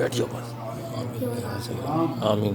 बैठ जाओ बस। आमीन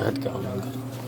बैठ के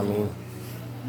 आमीन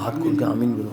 हाथ खोल के आमीन बोलो।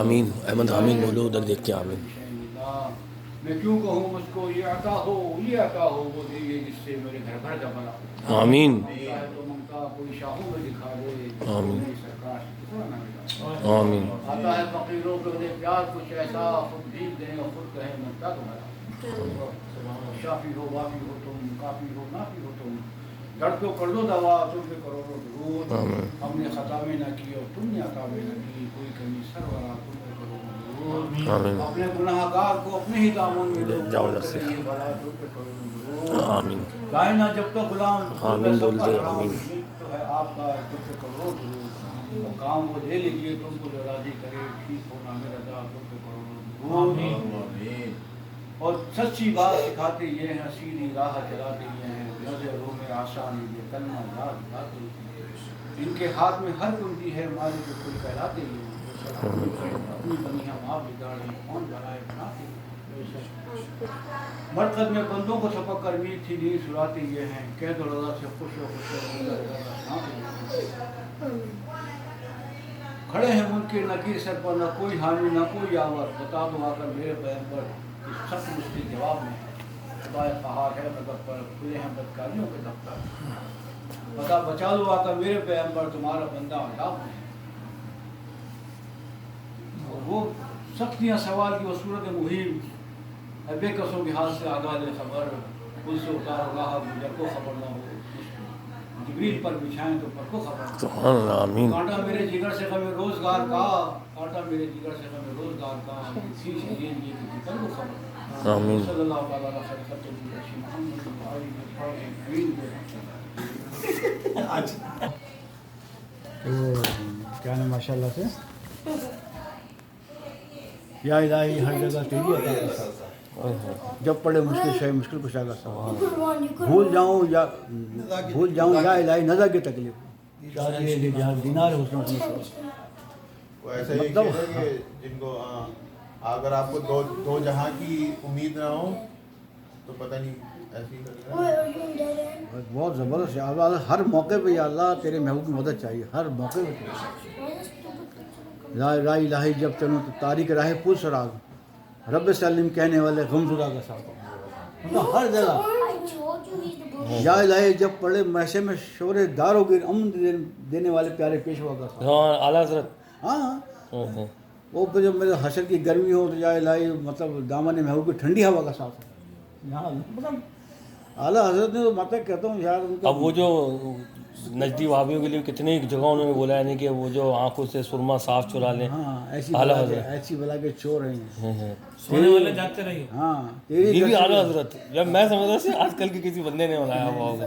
आमीन अहमद आमीन बोलो उधर देख के आमीन मैं क्यों कहूँ मुझको ये आता हो वो दे ये जिससे मेरे घर भर का बना आमीन तो ममता कोई शाहों में दिखा दे आमीन सरकार आमीन आता है फकीरों को दे प्यार कुछ ऐसा खुद भीग दें और खुद कहे ममता तुम्हारा शाफी हो वाफी हो तुम काफी हो नाफी हो तुम दर्द को कर दो दवा तुम पे करोड़ों दुरूद हमने खता में ना की और तुमने अता में ना की कोई कमी सरवरा तुम पे करोड़ों दुरूद आमीन अपने गुनाहगार को अपने ही दामन में लो जाओ लस्सी ये भला तुम पे करोड़ों दुरूद आमीन कायना जब तक गुलाम आमीन बोल दे आमीन तो है आपका तुम पे करोड़ों दुरूद तो काम वो दे लीजिए तुमको जो राजी करे ठीक होना मेरा दा तुम पे करोड़ों दुरूद और सच्ची बात सिखाते ये हैं सीधी राह चलाते ये हैं नजरों में आसानी ये कलमा याद दिलाते इनके हाथ में हर कुंजी है मालिक जो कुल कहलाते ये अपनी बनिया माँ बिगाड़े कौन बनाए बनाते मरकज में बंदों को छपक कर मीठ थी नींद सुलाते ये हैं कह दो रजा से खुश हो खड़े हैं मुनकिर नकीर सर पर न कोई हामी न कोई आवर बता दो आकर मेरे बयान पर सख्त मुश्किल जवाब में खुदाए कहार है मदद पर खुले हैं बदकारियों के दफ्तर बता बचा लो आकर मेरे पैगंबर तुम्हारा बंदा अजाब में और वो सख्तियाँ सवाल की वो सूरत मुहिम बेकसों के हाथ से आगाह खबर पुल से उतारो राह गुजर को खबर ना हो जिब्रील पर बिछाएं तो पर को खबर आमीन कांटा मेरे जिगर से हमें रोजगार का कांटा मेरे जिगर से हमें रोजगार का शीश ये जिगर को खबर आमीन सल्लल्लाहु अलैहि वसल्लम क्या नाम माशाल्लाह से या इलाही हर जगह तेरी अता का जब पड़े मुश्किल शय मुश्किल कुशा का सवाल भूल जाऊं या इलाही नज़र की तकलीफ दिनार हुस्न वो ऐसा ही मतलब है कि जिनको अगर आपको दो जहां की उम्मीद ना हो तो पता नहीं ऐसी बहुत ज़बरदस्त है अल्लाह हर मौके पे या अल्लाह तेरे महबूब की मदद चाहिए हर मौके पे ला इलाही जब चलूँ तो तारीख राह पुल सराग रब सलीम कहने वाले गमजुदा का साथ मतलब हर जगह या इलाही जब पढ़े मैसे में शोर दारो गिर अमन देने वाले प्यारे पेशवा का साथ आला हज़रत हाँ वो पे जब मेरे हशर की गर्मी हो तो या इलाही मतलब दामन महबूब की ठंडी हवा का साथ यहाँ मतलब आला हजरत ने तो मतलब कहता हूँ यार उनका अब वो जो नजदी वहाबियों के लिए कितनी जगह उन्होंने बोला है नहीं कि वो जो आंखों से सुरमा साफ चुरा लें हाँ आला ऐसी बला के चोर हैं सोने वाले जागते रहिए हाँ ये भी आला हजरत जब मैं समझ रहा था आजकल के किसी बंदे ने बनाया हुआ होगा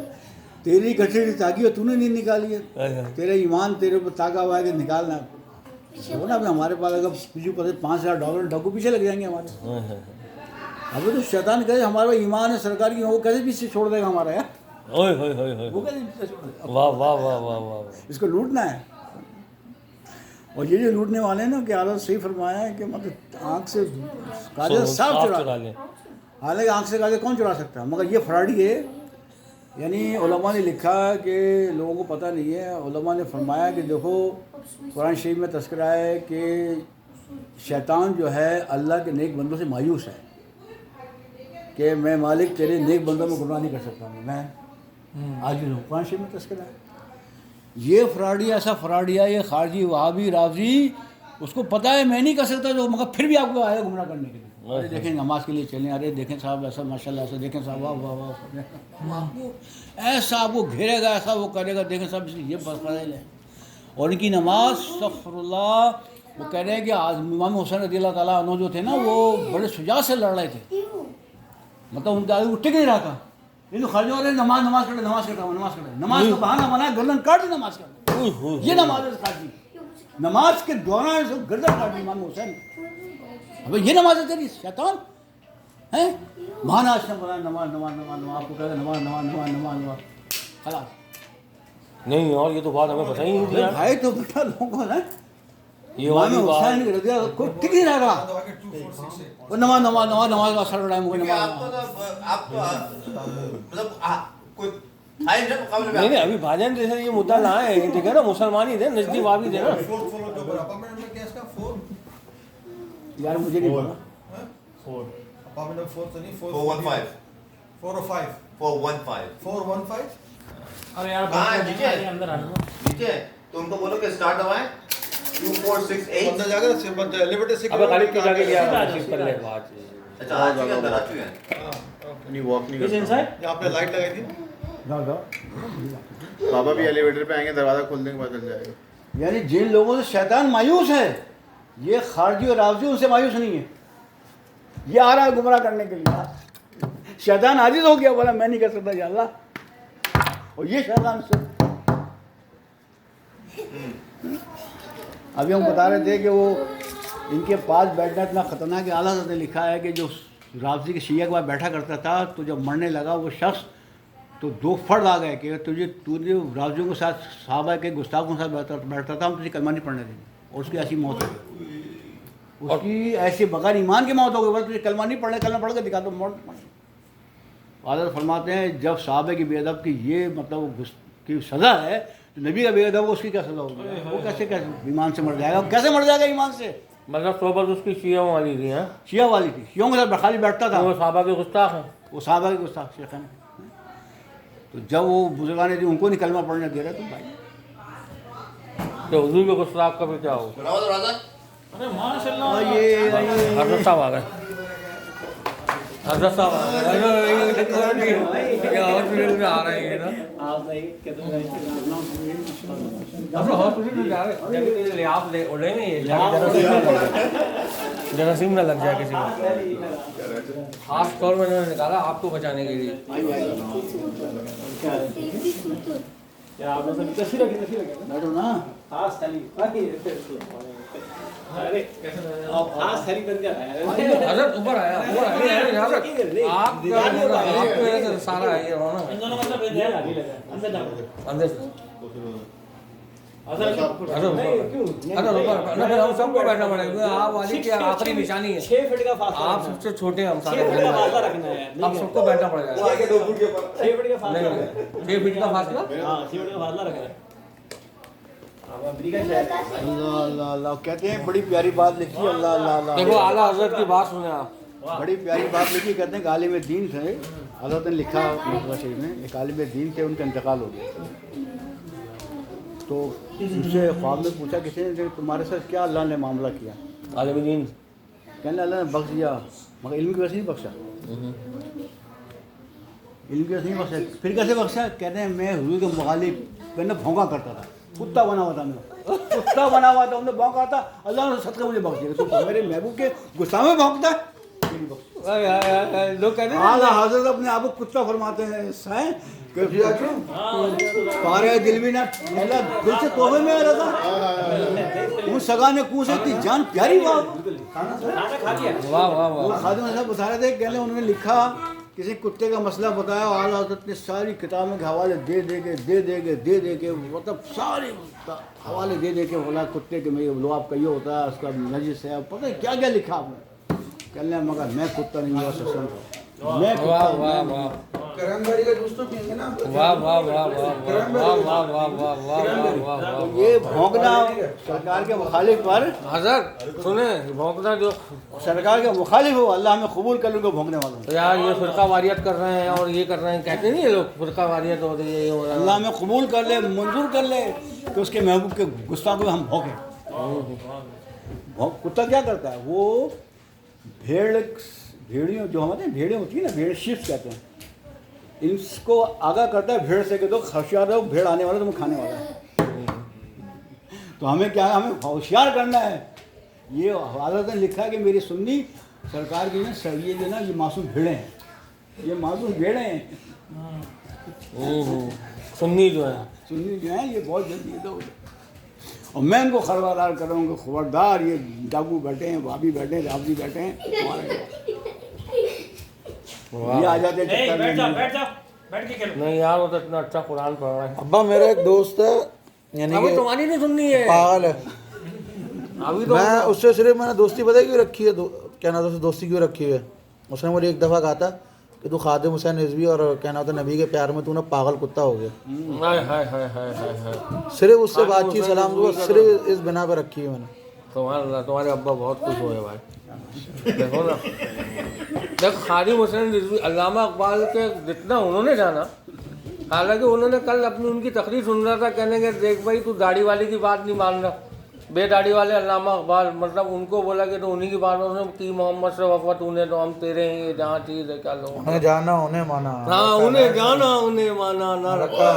तेरी गठरी ताकि हो तूने नहीं निकाली है तेरा ईमान तेरे ऊपर ताका हुआ है कि निकालना वो ना हमारे पास अगर कुछ पता $5,000 डाकू पीछे लग जाएंगे हमारे अभी तो शैतान कहे हमारे पास ईमान है सरकार की वो कैसे पीछे छोड़ देगा हमारा यार ओए होए होए होए वो कैसे पीछे छोड़ देगा वाह वाह वाह वाह वाह इसको लूटना है और ये जो लूटने वाले हैं ना कि आला सही फरमाया है कि मतलब आँख से काजल साफ चुरा लें हालांकि आँख से काजल कौन चुरा सकता है मगर ये फराडी है यानी उलमा ने लिखा कि लोगों को पता नहीं है, उलमा ने फरमाया कि देखो कुरान शरीफ में तज़किरा है कि शैतान जो है अल्लाह के नेक बंदों से मायूस है कि मैं मालिक तेरे नेक बंदों में गुनाह नहीं कर सकता हूँ, मैं आजिज़ हूँ। कुरान शरीफ में तज़किरा है। ये फ्राडिया, ऐसा फ्राडिया, ये खारजी वहाबी रावजी, उसको पता है मैं नहीं कर सकता जो, मगर फिर भी आपको आया गुमराह करने के लिए। अरे देखें नमाज के लिए चलें, अरे देखें साहब ऐसा माशाल्लाह, ऐसा देखें साहब वाह वाह वाह, ऐसा आपको घेरेगा, ऐसा वो करेगा, देखें साहब ये फजाइल है। और इनकी नमाज अस्तगफिरुल्लाह, वो कह रहे हैं कि इमाम हुसैन रज़ियल्लाहु ताला अन्हु जो थे ना, वो बड़े शुजा से लड़ रहे थे, मतलब उनके आगे वो टिक नहीं रहा था। लेकिन खाली हो रहे नमाज नमाज कर, नमाज करता हूँ, नमाज कर, नमाज का बहाना बनाया, गर्दन काट दी नमाज कर, ये नमाज है खाली, नमाज के दौरान गर्दन काट दी इमाम हुसैन। अब ये नमाज है तेरी शैतान है, बहाना आश्रम बनाया, नमाज नमाज नमाज नमाज, आपको कहते नमाज नमाज नमाज नमाज नमाज, खलास। नहीं, और ये तो बात हमें पता ही नहीं थी यार। भाई तो बेटा लोगों को ना ये वाली इमाम बात, हुसैन रज़ियल्लाहु कोई टिक नहीं रहा, वो नमाज नमाज नमाज नमाज का असर रहा है मुझे, नमाज नहीं अभी भाजन जैसे ये मुद्दा लाए हैं, ठीक है ना, मुसलमान ही थे, नजदीक वाबी थे ना। यार मुझे नहीं पता। 415 अरे यार हाँ, बात नीचे है। अंदर आना। नीचे तो उनको बोलो कि स्टार्ट हुआ है 2468। अंदर जाकर एलिवेटर से अबे खालिद तो जाके गया रिसीव कर ले बात। अच्छा आ चुके हैं, अंदर आ चुके हैं। नहीं वॉक नहीं Is करता। inside? यहाँ पे लाइट लगाई थी, जाओ जाओ। बाबा भी एलिवेटर पे आएंगे, दरवाजा खोलने के बाद चल जाएगा। यानी जिन लोगों से शैतान मायूस है, ये खारजी और रावजी उनसे मायूस नहीं है। ये आ रहा है गुमराह करने के लिए, शैतान आजिज हो गया, बोला मैं नहीं कर सकता या अल्लाह, और ये शैतान से। अभी हम बता रहे थे कि वो इनके पास बैठना इतना खतरनाक है। आला हज़रत ने लिखा है कि जो रावजी के शिया के बाद बैठा करता था, तो जब मरने लगा वो शख्स, तो दो फर्द आ गए कि तुझे रावजियों के साथ, सहाबा के गुस्ताखों के साथ बैठता था, हम तुझे कलमा नहीं पढ़ने देंगे, और उसकी ऐसी मौत हो गई, उसकी ऐसी बगैर ईमान की मौत हो गई, बस तुझे कलमा नहीं पढ़ने, कलमा पढ़ के दिखा दो, मौत। आला फरमाते हैं जब सहाबा की बेअदब की ये मतलब की सज़ा है, तो नबी का बेअदब हो उसकी क्या सज़ा होगी? वो कैसे ईमान से मर जाएगा, कैसे मर जाएगा ईमान से? मतलब सोबत उसकी शिया वाली थी, हाँ शिया वाली थी, शियों के साथ खाली बैठता था, वो साहबा के गुस्ताख हैं। वो सहाबा के गुस्ताख शेख हैं। तो जब वो बुजुर्गान थी उनको नहीं कलमा पढ़ने दे रहे, तो भाई तो हुजूर के गुस्ताख का भी क्या हो? बनाओ दरवाजा। अरे माशाल्लाह। और ये हजरत साहब आ गए, हजरत साहब आ गए, आ रहे हैं ना, आप ले उड़ेंगे, जरासीम ना लग जाए किसी को। खास तौर में उन्होंने निकाला आपको बचाने के लिए। क्या आपने सब तस्वीर रखी बैठो ना, खास थाली। अरे कैसे खास थाली बन गया हजरत ऊपर आया, आप सारा है ये ना इन दोनों मतलब भेज दिया आगे लगा अंदर जाओ अंदर से। असल अरे ऊपर ना, फिर हम सबको बैठना पड़ेगा। आप वाली की आखिरी निशानी है, 6 फीट का फासला। आप सबसे छोटे हैं, हम 6 सारे फीट का फासला रखना है, अब सबको बैठना पड़ेगा। 6 फीट का फासला। नहीं 6 फीट का फासला। हां 6 फीट का फासला रखना है। अब अमेरिका शहर अल्लाह अल्लाह अल्लाह कहते हैं, बड़ी प्यारी बात लिखी, अल्लाह अल्लाह अल्लाह। देखो आला हजरत की बात सुने आप, बड़ी प्यारी बात लिखी, कहते हैं कि आलिम दीन थे, हज़रत ने लिखा मकबरा शरीफ में, एक आलिम दीन थे, उनका इंतकाल हो गया। तो उससे ख्वाब में पूछा किसी ने कि तुम्हारे साथ क्या अल्लाह ने मामला किया? आलिम दीन कहने अल्लाह ने बख्श दिया, मगर इल्म की वजह से नहीं बख्शा, इल्म की वजह से नहीं बख्शा। फिर कैसे बख्शा? कहते हैं मैं हुजूर के मुखालिफ मैंने भौंका करता था, कुत्ता बना हुआ था मैं, कुत्ता बना हुआ था, हमने भौंका था, अल्लाह ने सदका मुझे बख्श दिया। तो मेरे महबूब के गुस्सा में भौंकता है, लोग कहते हैं आला हज़रत अपने आप को कुत्ता फरमाते हैं। साईं पारे दिल भी ना पहला दिल से तोहफे में आ रहा था, उन सगा ने कुछ इतनी जान प्यारी बात। खाना खा लिया। वाह वाह वो वाह। खादिम साहब बता रहे थे, कहने उन्होंने लिखा किसी कुत्ते का मसला बताया, और आला हज़रत ने सारी किताबों के हवाले दे दे के मतलब सारे हवाले दे के बोला कुत्ते के में लुआब का ये होता है, उसका नजिस है, पता है क्या क्या लिखा आपने। कहने मगर मैं कुत्ता नहीं हुआ, ससुर मैं वाह वाह वाह। करमबाड़ी का जूस तो पियेंगे ना। वाह वाह वाह वाह वाह वाह वाह वाह वाह वाह वाह वाह वाह। ये भौंकना सरकार के मुखालिफ पर, हजरत सुने, भौंकना जो सरकार के मुखालिफ हो, अल्लाह हमें कबूल कर लो भौंकने वालों। यार ये फिरका वारियत कर रहे हैं और ये कर रहे हैं, कहते नहीं ये लोग फिरका वारियत हो रही है, ये हो रहा है। अल्लाह हमें कबूल कर ले, मंजूर कर ले कि उसके महबूब के गुस्ताखों को हम भौंकें। कुत्ता क्या करता है, वो भेड़ियों जो हमारे भेड़ें होती है ना, भेड़ शिफ्ट कहते हैं, इनको आगाह करता है भेड़ से कि तो होशियार रहो, भेड़ आने वाला तुम्हें खाने वाला है। तो हमें क्या है, हमें होशियार करना है। ये अदालत ने लिखा है कि मेरी सुन्नी सरकार की ना ये जो ना ये मासूम भेड़ें हैं, ये मासूम भेड़ें हैं। सुन्नी जो है, सुन्नी जो है ये बहुत जल्दी इधर उधर, और मैं इनको खबरदार कर रहा हूँ कि खबरदार ये डाकू बैठे हैं, भाभी बैठे हैं, राबजी बैठे हैं, ये आ जाते हैं चक्कर में। बैठ के खेलो। नहीं यार वो तो इतना अच्छा कुरान पढ़ रहा है। अब्बा मेरा एक दोस्त है, यानी अभी कि तुम्हारी नहीं सुननी है, पागल है। अभी तो मैं उससे सिर्फ मैंने दोस्ती पता है क्यों रखी है, क्या नाम था उससे दोस्ती क्यों रखी है, उसने मुझे एक दफ़ा कहा था कि तू खादिम हुसैन रिजवी और क्या नाम था नबी के प्यार में तू ना पागल कुत्ता हो गया। हाय हाय हाय हाय हाय हाय। सिर्फ उससे बातचीत सलाम दुआ सिर्फ इस बिना पर रखी है मैंने। तुम्हारे अब्बा बहुत खुश हुए भाई। देखो ना, देखो खादिम हुसैन रिजवी, अल्लामा इकबाल के जितना उन्होंने जाना, हालांकि उन्होंने कल अपनी उनकी तकरीर सुन रहा था, कहने के देख भाई तू दाढ़ी वाले की बात नहीं मान रहा, बेदाढ़ी वाले अल्लामा इकबाल, मतलब उनको बोला कि तो उन्हीं की बात की मोहम्मद से वफत उन्हें तो हम तेरे हैं, जहाँ चीज़ है क्या लो, उन्हें जाना उन्हें माना। हाँ उन्हें जाना उन्हें माना ना रखा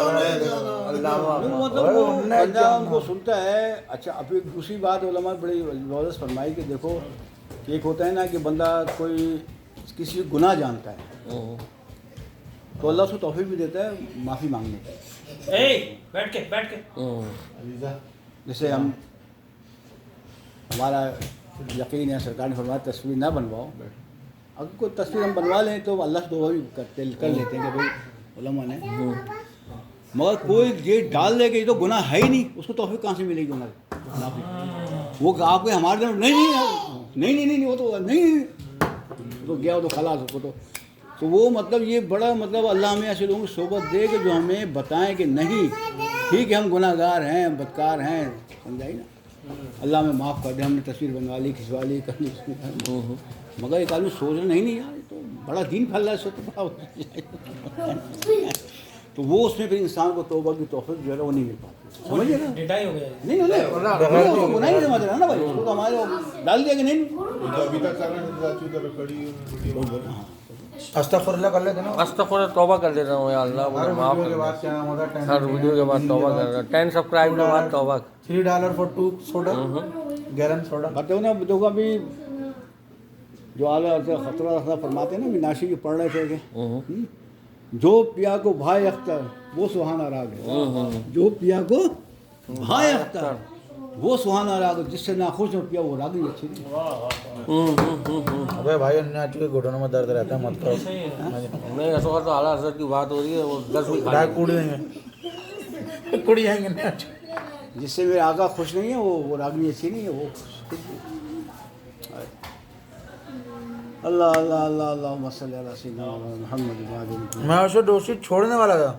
अल्लामा मतलब वो बंदा उनको सुनता है। अच्छा, अब एक दूसरी बात उलमा बड़ी ज़बरदस्त फरमाई कि देखो, एक होता है ना कि बंदा कोई किसी गुनाह जानता है तो अल्लाह उसको तौफीक भी देता है माफ़ी मांगने की। बैठ के जैसे हम हमारा यकीन है, सरकार ने फरमाया तस्वीर ना बनवाओ, अगर कोई तस्वीर हम बनवा लें तो अल्लाह से दुआ भी कर लेते हैं कि भाई उलमा ने, मगर कोई ये डाल दे कि ये तो गुनाह है ही नहीं, उसको तौफीक कहाँ से मिलेगी गुनाह? वो आपके हमारे दिन नहीं वो तो नहीं तो गया, वो तो खलास उसको तो वो मतलब ये बड़ा मतलब अल्लाह हमें ऐसे लोगों की सोबत दे कि जो हमें बताएं कि नहीं ठीक है हम गुनाहगार हैं, बदकार हैं, समझाई ना, अल्लाह में माफ़ कर दे, हमने तस्वीर बनवा ली, खिंचवा ली, कर ली, मगर एक आदमी सोच रहे नहीं यार तो बड़ा दीन फैल रहा है, इससे तो बड़ा तो वो उसमें फिर इंसान को तौबा की तौफीक जो है वो नहीं मिल पाती, समझिए ना। डिटाई हो गया। नहीं नहीं समझ रहा ना भाई, उसको तो हमारे डाल दिया कि नहीं, अभी तक अस्तगफुरुल्लाह कर लेते ना। अस्तगफुर तौबा कर लेता हूँ यार अल्लाह मुझे माफ वीडियो के कर। बाद क्या नाम होता है, हर वीडियो के बाद तौबा कर रहा हूँ, 10 सब्सक्राइब के बाद तौबा। $3 for 2 सोडा, गैलन सोडा। कहते हो ना देखो अभी जो आला खतरा फरमाते हैं ना, नाशी की पढ़ रहे थे कि जो पिया को भाई अख्तर वो सुहाना राग है, जो पिया को भाई अख्तर वो सुहाना राग, जिससे नाखुश हो पिया वो राग ही अच्छी नहीं। अबे भाई अन्नाची के घुटनों में दर्द रहता है, मत करो। नहीं ऐसा तो आला हज़रत की बात हो रही है, वो 10 भी खा कूड़ देंगे, कुड़ जाएंगे अन्नाची। जिससे मेरे आका खुश नहीं है वो रागनी अच्छी नहीं है, वो अल्लाह अल्लाह अल्लाह अल्लाह मसल्लि अला सय्यिदना मुहम्मद। मैं उसे दोस्ती छोड़ने वाला था,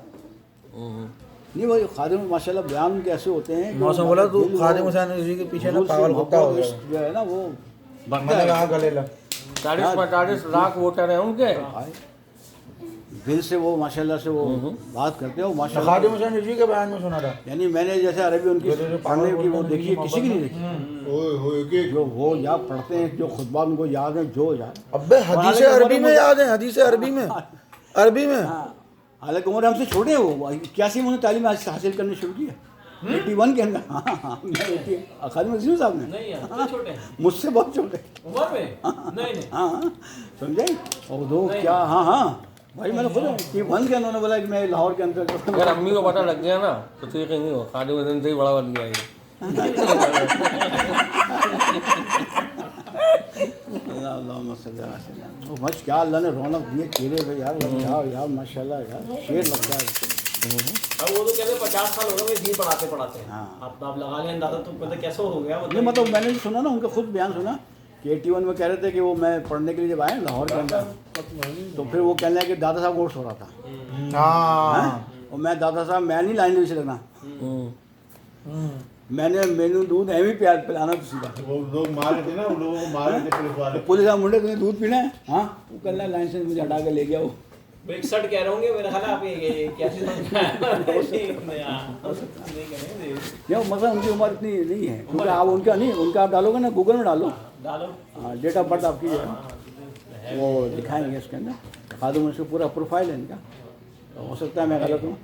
नहीं भाई खादिम माशाल्लाह बयान कैसे होते हैं, मौसम बोला तू खादिम हुसैन रिजवी के पीछे ना पागल कुत्ता हो गया। जो है ना वो मैंने कहा गले लग 40-45 लाख वोटर हैं उनके, दिल से वो माशाल्लाह से वो बात करते हो माशाल्लाह। खादिम हुसैन रिजवी के बयान में सुना था, यानी मैंने जैसे अरबी उनकी पढ़ने की वो देखी है, किसी की नहीं देखी, जो वो या पढ़ते हैं जो खुतबा उनको याद है जो याद। अबे हदीस अरबी में याद है, हदीस अरबी में, अरबी में। हालांकि उम्र हमसे छोटे हैं, वो 81 में उन्होंने तालीम हासिल करनी शुरू की है, 81 के अंदर। हाँ खादिम हुसैन साहब ने, नहीं यार छोटे हैं मुझसे बहुत छोटे, उम्र में। नहीं हाँ समझे, और दो क्या, हाँ भाई मैंने खुद 81 के उन्होंने बोला कि मैं लाहौर के अंदर। अगर अम्मी को पता लग गया ना तो ठीक नहीं हो, खादिम हुसैन से ही बड़ा बन गया ये। बस क्या अल्लाह ने रौनक दी चेहरे पे यार, यार माशाल्लाह यार शेर लगता है। अब वो तो कहते हैं 50 साल हो गए दीन पढ़ाते हैं। हाँ। आप लगा लें अंदाजा, तो पता कैसे हो गया नहीं मतलब मैंने भी सुना ना उनका खुद बयान सुना कि 81 में कह रहे थे कि वो मैं पढ़ने के लिए जब आया लाहौर के अंदर, तो फिर वो कहने लगे कि दादा साहब कोर्स हो रहा था। हाँ और मैं दादा साहब मैं नहीं लाइन से लगना, मैंने दूध एम ही प्यार पिलाना तो सीधा। वो लोग मार रहे थे ना, वो लोगों को मार रहे थे पुलिस वाले। पुलिस वाले मुंडे तुम्हें दूध पीना है, हाँ वो कल लाइन से मुझे हटा के ले गया वो। ब्रेक शर्ट कह रहे होंगे मेरा ख्याल है आप ये क्या चीज़ नहीं मतलब उनकी उम्र इतनी नहीं है, क्योंकि आप उनका नहीं, उनका आप डालोगे ना गूगल में डालो, डालो हाँ डेट ऑफ बर्थ आपकी जो है वो दिखाएंगे इसके अंदर, दिखा दूँ उसका पूरा प्रोफाइल है इनका, तो हो सकता है मैं गलत हूँ।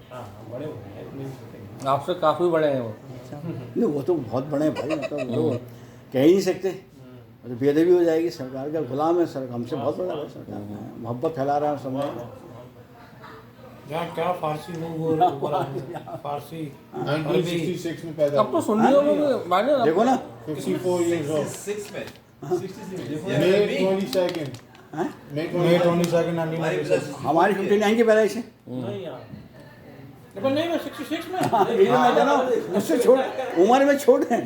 बड़े हो गए आपसे काफ़ी बड़े हैं वो। नहीं वो तो बहुत बड़े हैं भाई, मतलब वो तो कह ही नहीं सकते, तो बेदबी हो जाएगी। सरकार का गुलाम है सर, हमसे बहुत बड़ा है सरकार, मोहब्बत फैला रहा है समय। क्या फारसी वो फारसी 1966 में पैदा अब तो सुन्नियों में भी माने ना, देखो ना 54 years old. 6 में May 22nd. हैं? May May 22nd. 22 हमारी 59 की पैदाइश है। नहीं यार पर नहीं मैं 66 में ये जो मैं कह रहा हूँ मुझसे छोड़, उम्र में छोड़ है।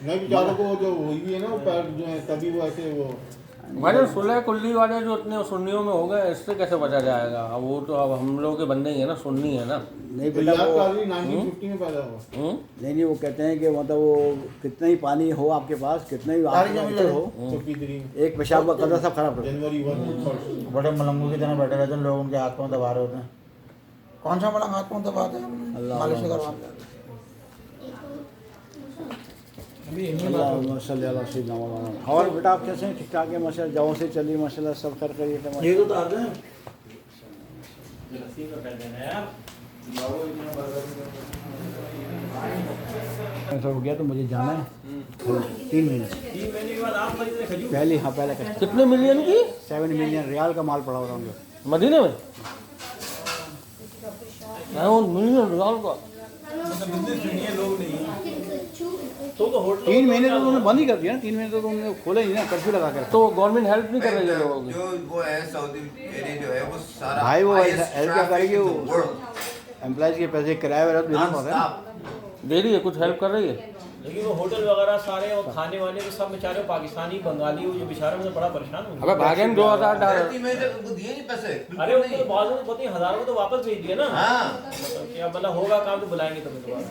नहीं बेचारों को जो हुई है ना वो पैर जो है तभी वो ऐसे वो भाई सुलह कुल्ली वाले जो इतने सुन्नियों में हो गए, इससे कैसे बचा जाएगा? अब वो तो अब हम लोग के बंदे ही है ना, सुन्नी है ना। नहीं तो बेटा याद वो, का 1950 में पैदा हुआ। नहीं वो कहते हैं कि मतलब वो कितना ही पानी हो आपके पास, कितना ही आप हो, 53 एक पेशाब का कदर सब खराब रहता है। जनवरी 1 बड़े मलंगों की तरह बैठे रहते हैं लोग, उनके हाथ पांव दबा रहे होते हैं। कौन सा मलंग हाथ पांव दबाते हैं? मालिश करवा। और बेटा आप कैसे हैं? ठीक ठाक है माशा, जाओ से चलिए माशाल्लाह, सब कर करिए। ये तो उतार दें। ऐसा हो गया तो मुझे जाना है 3 महीने 3 महीने के बाद आप मरीज ने खजूर पहले, हाँ पहले कह कितने मिलियन की 7 मिलियन रियाल का माल पड़ा हो रहा हूँ। मदीने में? मिलियन रियाल का। लोग नहीं तो होटल 3 महीने तो उन्होंने बंद ही कर दिया ना, 3 महीने तो उन्होंने खोला ही ना, कर्फ्यू लगा कर। तो गवर्नमेंट हेल्प नहीं कर रही है लोगों की? जो वो है सऊदी एरिया जो है वो सारा भाई वो highest हेल्प क्या traffic करेगी, in वो the world. एम्प्लॉयज़ के पैसे किराया वगैरह तो देना पड़ता है ना। Non-stop. दे रही है, कुछ हेल्प कर रही है? लेकिन वो होटल वगैरह सारे और खाने वाने तो सब बेचारे पाकिस्तानी बंगाली वो जो बेचारे में बड़ा परेशान हो अबे भागन 2000 डाल। तीन महीने तक उनको दिए नहीं पैसे अरे उनको तो बाद में बहुत ही हजारों को तो वापस भेज दिया ना। हाँ मतलब कि अब मतलब होगा काम तो बुलाएंगे तुम्हें दोबारा।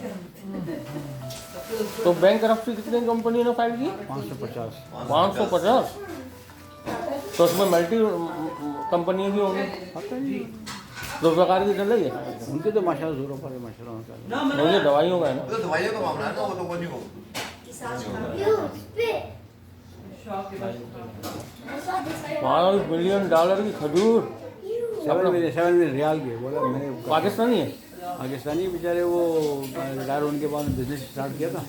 तो बैंक करप्सी कितनी कंपनी ने फाइल की? 550। 550। तो उसमें मल्टी कंपनी भी होंगी, 2 प्रकार की चल रही है। उनके तो माशाल्लाह जोरों पर है माशाल्लाह उनका। मुझे दवाइयों का है ना। वो तो दवाइयों का मामला है ना, वो तो वो नहीं हो 5 बिलियन डॉलर की खजूर 7 मिलियन रियाल की है। बोला मैंने पाकिस्तानी है। पाकिस्तानी बेचारे वो रिटायर होने के बाद बिजनेस स्टार्ट किया था,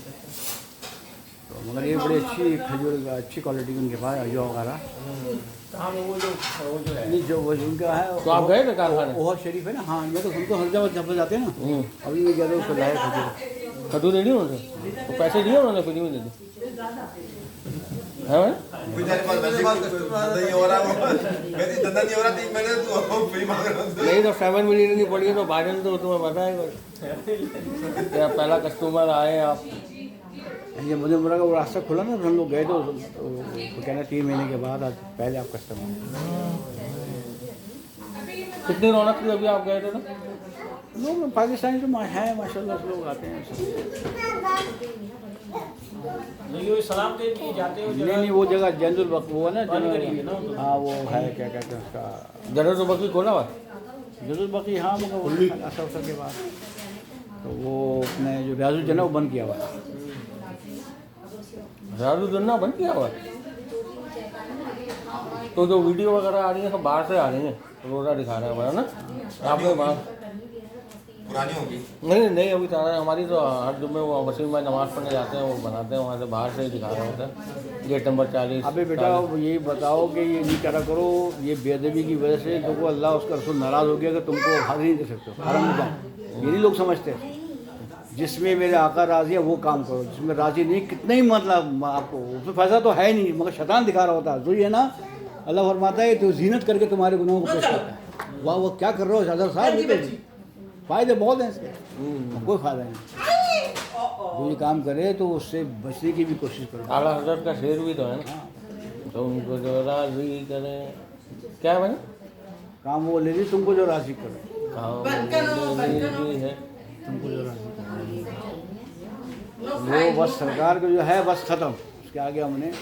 तो मगर ये बड़ी अच्छी खजूर, अच्छी क्वालिटी की उनके पास अजवा वगैरह। हाँ वो जो है नहीं जो वो उनका है, तो आप गए थे कारखाने? ओहर शरीफ है ना। हाँ मैं तो उनको हर जगह जब जाते हैं ना, अभी भी गया था उसको लाया खजूर। खजूर दे दी उन्होंने? तो पैसे दिए उन्होंने, फ्री में दे दी है भाई? बेचारे पास वैसे धंधा नहीं हो रहा, वो कहती धंधा नहीं हो रहा 3 महीने तू फ्री मांग रहा है। नहीं तो 7 मिलियन की पड़ी है तो भाजन तो तुम्हें पता है क्या, पहला कस्टमर आए आप। ये मुझे बोला वो रास्ता खुला ना, तो हम लोग गए तो कहना 3 महीने के बाद आज पहले आप कस्टमर। कितनी रौनक थी अभी आप गए थे तो? लोग पाकिस्तानी तो है माशाल्लाह, लोग आते हैं। लेकिन वो सलाम के लिए जाते हो नहीं वो जगह जनरल वक्त वो है ना बंद करी है ना वो तो। हाँ वो है क्या कहते हैं उसका, जरूर तो बकरी खोला हुआ? जनरल बाकी हाँ मगर असर के बाद तो वो अपने जो रियाजुल जन्ना वो बंद किया हुआ है। राजू जन्ना बंद किया हुआ? तो जो वीडियो वगैरह आ रही है सब बाहर से आ रही हैं, रोजा दिखा रहे हैं ना आपने बाहर? पुरानी होगी नहीं नहीं अभी तो हमारी तो हर जुम्मे वो वसीम भाई नमाज पढ़ने जाते हैं, वो बनाते हैं वहाँ से, बाहर से ही दिखा रहे होते हैं। Gate number 40। अबे बेटा यही बताओ कि ये नहीं करा करो, ये बेअदबी की वजह से तुमको अल्लाह उसका रसूल नाराज़ हो गया कि तुमको हाजिर नहीं दे सकते हो, हराम नहीं जाओ। यही लोग समझते हैं जिसमें मेरे आका राजी है वो काम करो, जिसमें राजी नहीं कितना ही मतलब आपको उसमें फैसला तो है नहीं, मगर शैतान दिखा रहा होता है। जो ये ना अल्लाह फरमाता है तो जीनत करके तुम्हारे गुनाहों को पेश करता है। वाह वो क्या कर रहे हो शाहज़ाद साहब, फ़ायदे बहुत हैं इसके, कोई फ़ायदा नहीं। जो ये काम करे तो उससे बचने की भी कोशिश करो। आला हजरत का शेर भी तो है ना, तुमको जो राजी करे। क्या है भाई? काम वो ले ली, तुमको जो राजी करे। काम लीजिए है तुमको जो राजी करे। वो बस सरकार को जो है बस खत्म, उसके आगे हमने